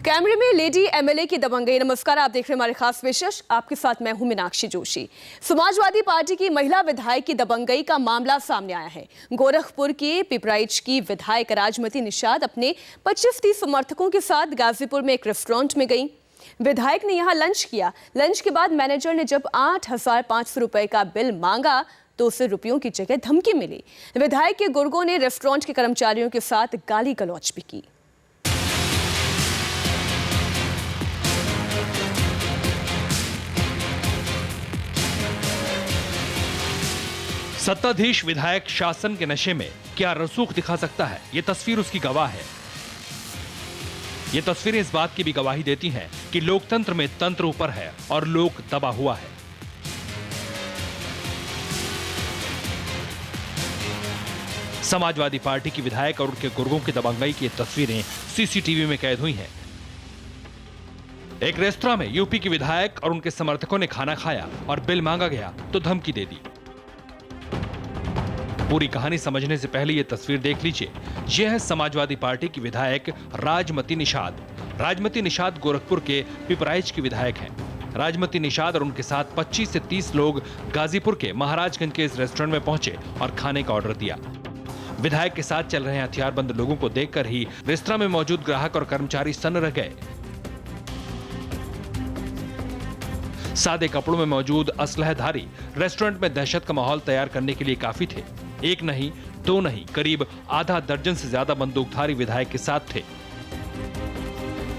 कैमरे में lady MLA की दबंगई। नमस्कार, आप देख रहे हैं हमारे खास विशेष। आपके साथ मैं हूं मीनाक्षी जोशी। समाजवादी पार्टी की महिला विधायक की दबंगई का मामला सामने आया है। गोरखपुर के पिपराइच की विधायक राजमती निषाद अपने 25-30 समर्थकों के साथ गाजीपुर में एक रेस्टोरेंट में गई। विधायक ने यहां लंच किया। लंच के बाद मैनेजर ने जब 8,500 रुपए का बिल मांगा तो उसे रुपयों की जगह धमकी मिली। विधायक के गुर्गों ने रेस्टोरेंट के कर्मचारियों के साथ गाली गलौज भी की। सत्ताधीश विधायक शासन के नशे में क्या रसूख दिखा सकता है, ये तस्वीर उसकी गवाह है। ये तस्वीरें इस बात की भी गवाही देती हैं कि लोकतंत्र में तंत्र ऊपर है और लोक दबा हुआ है। समाजवादी पार्टी की विधायक और उनके गुर्गों की दबंगई की तस्वीरें सीसीटीवी में कैद हुई हैं। एक रेस्तरां में यूपी की विधायक और उनके समर्थकों ने खाना खाया और बिल मांगा गया तो धमकी दे दी। पूरी कहानी समझने से पहले यह तस्वीर देख लीजिए। यह है समाजवादी पार्टी की विधायक राजमती निषाद। राजमती निषाद गोरखपुर के पिपराइच की विधायक हैं। राजमती निषाद और उनके साथ 25 से 30 लोग गाजीपुर के महाराजगंज के इस रेस्टोरेंट में पहुंचे और खाने का ऑर्डर दिया। विधायक के साथ चल रहे हथियारबंद लोगों को देखकर ही रेस्तरां में मौजूद ग्राहक और कर्मचारी सन्न रह गए। सादे कपड़ों में मौजूद असलहधारी रेस्टोरेंट में दहशत का माहौल तैयार करने के लिए काफी थे। एक नहीं, दो नहीं, करीब आधा दर्जन से ज्यादा बंदूकधारी विधायक के साथ थे।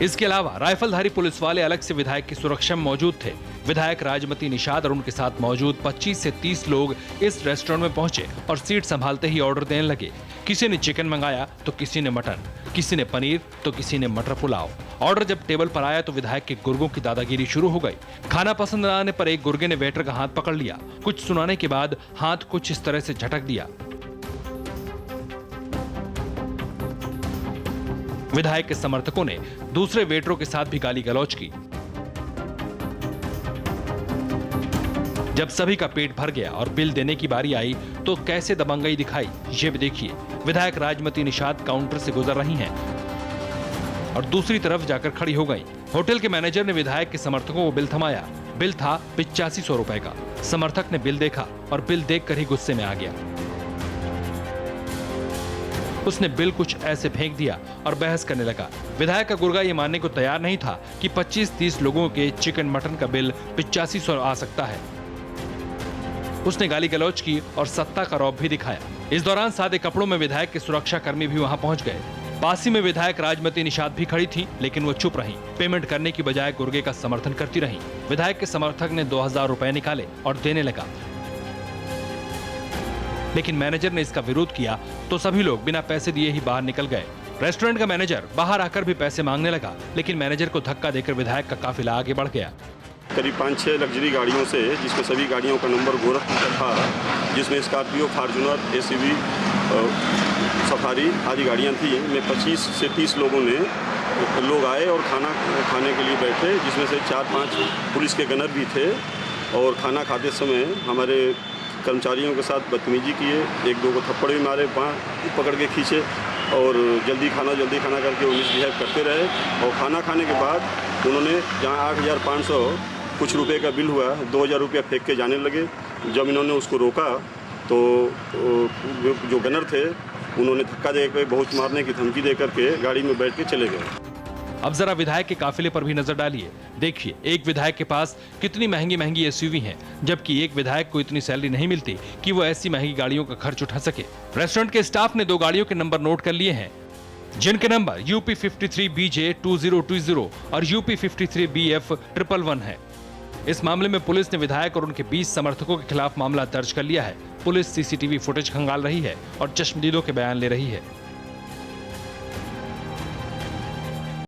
इसके अलावा राइफलधारी पुलिस वाले अलग से विधायक की सुरक्षा में मौजूद थे। विधायक राजमती निषाद और उनके साथ मौजूद 25 से 30 लोग इस रेस्टोरेंट में पहुंचे और सीट संभालते ही ऑर्डर देने लगे। किसी ने चिकन मंगाया तो किसी ने मटन, किसी ने पनीर तो किसी ने मटर पुलाव। ऑर्डर जब टेबल पर आया तो विधायक के गुर्गों की दादागिरी शुरू हो गई। खाना पसंद न आने पर एक गुर्गे ने वेटर का हाथ पकड़ लिया। कुछ सुनाने के बाद हाथ कुछ इस तरह से झटक दिया। विधायक के समर्थकों ने दूसरे वेटरों के साथ भी गाली गलौज की। जब सभी का पेट भर गया और बिल देने की बारी आई तो कैसे दबंगई दिखाई, ये भी देखिए। विधायक राजमती निषाद काउंटर से गुजर रही हैं और दूसरी तरफ जाकर खड़ी हो गई। होटल के मैनेजर ने विधायक के समर्थकों को बिल थमाया। बिल था 8500 रुपए का। समर्थक ने बिल देखा और बिल देखकर ही गुस्से में आ गया। उसने बिल कुछ ऐसे फेंक दिया और बहस करने लगा। विधायक का गुर्गा ये मानने को तैयार नहीं था कि 25-30 लोगों के चिकन मटन का बिल 8500 आ सकता है। उसने गाली गलौज की और सत्ता का रौब भी दिखाया। इस दौरान सादे कपड़ों में विधायक के सुरक्षा कर्मी भी वहां पहुंच गए। पास ही में विधायक राजमती निषाद भी खड़ी थी, लेकिन वो चुप रही। पेमेंट करने की बजाय गुर्गे का समर्थन करती रही। विधायक के समर्थक ने 2000 रुपए निकाले और देने लगा, लेकिन मैनेजर ने इसका विरोध किया तो सभी लोग बिना पैसे दिए ही बाहर निकल गए। रेस्टोरेंट का मैनेजर बाहर आकर भी पैसे मांगने लगा, लेकिन मैनेजर को धक्का देकर विधायक का काफिला आगे बढ़ गया। करीब 5-6 लग्जरी गाड़ियों से, जिसमें सभी गाड़ियों का नंबर गोरखपुर का था, जिसमें स्कॉर्पियो, फॉर्च्यूनर, एसीवी, सफारी आदि गाड़ियां थी। में 25 से 30 लोग आए और खाना खाने के लिए बैठे, जिसमें से 4-5 पुलिस के गनर भी थे और खाना खाते समय हमारे कर्मचारियों के साथ बदतमीजी किए। 1-2 को थप्पड़ भी मारे, बाँह पकड़ के खींचे और जल्दी खाना करके वो मिसबिहेव करते रहे। और खाना खाने के बाद उन्होंने जहाँ 8,500 कुछ रुपए का बिल हुआ, 2,000 रुपया फेंक के जाने लगे। जब इन्होंने उसको रोका तो जो गनर थे उन्होंने धक्का देकर, बहुत मारने की धमकी दे करके गाड़ी में बैठ के चले गए। अब जरा विधायक के काफिले पर भी नजर डालिए। देखिए, एक विधायक के पास कितनी महंगी एसयूवी हैं, जबकि एक विधायक को इतनी सैलरी नहीं मिलती कि वो ऐसी महंगी गाड़ियों का खर्च उठा सके। रेस्टोरेंट के स्टाफ ने 2 गाड़ियों के नंबर नोट कर लिए हैं, जिनके नंबर UP 53BJ 2020 और UP 53BF 111 है। इस मामले में पुलिस ने विधायक और उनके 20 समर्थकों के खिलाफ मामला दर्ज कर लिया है। पुलिस सीसीटीवी फुटेज खंगाल रही है और चश्मदीदों के बयान ले रही है।